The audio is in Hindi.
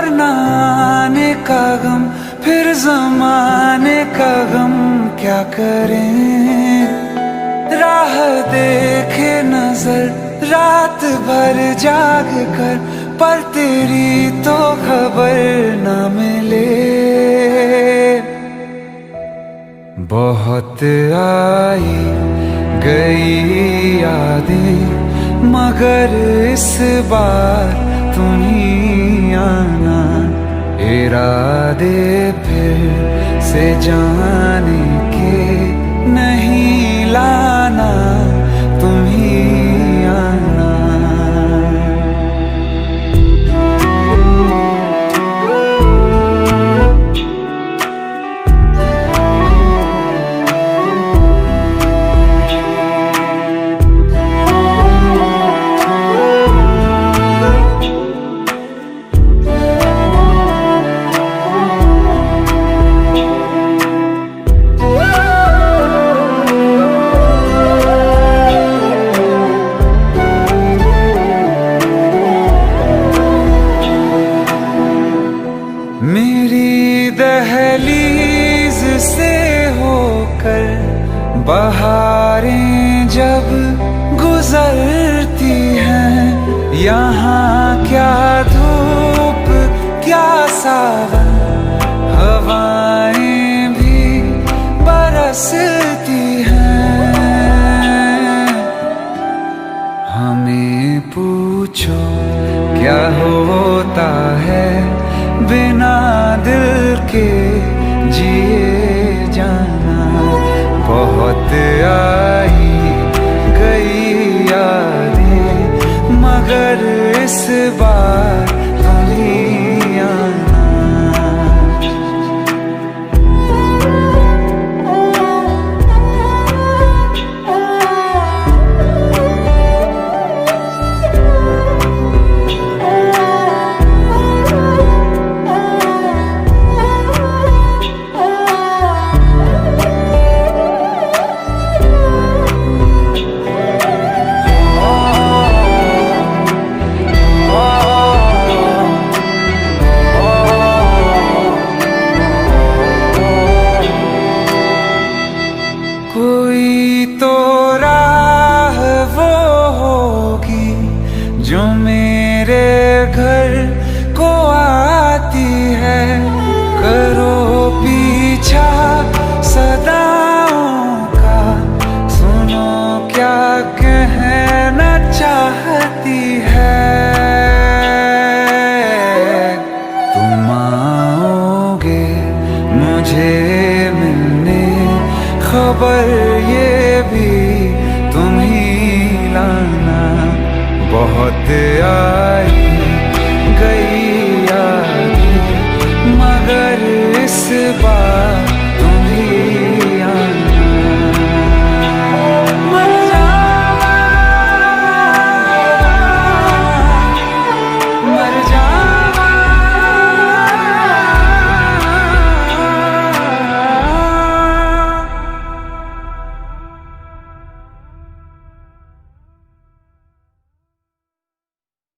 और ना आने का गम, फिर जमाने का गम क्या करें। राह देखे नजर रात भर जाग कर, पर तेरी तो खबर न मिले। बहुत आई गई यादें, मगर इस बार तुम ही आना। इरादे फिर से जाने के नहीं लाना, तुम ही आना। मेरी दहलीज से होकर बहारें जब गुजरती हैं, यहाँ क्या धूप क्या सावन, हवाएं भी बरसती हैं। हमें पूछो क्या होता है बिना दिल के जिए जाना। बहुत आई गई यादें, मगर इस बार तुम ही आना। कोई तो राह वो होगी जो मेरे घर को आती है। करो पीछा सदाओं का, सुनो क्या कहना चाहती है। तुम आओगे मुझे मिलने, खबर ये भी तुम ही लाना। बहुत आई गई यादें, मगर इस बार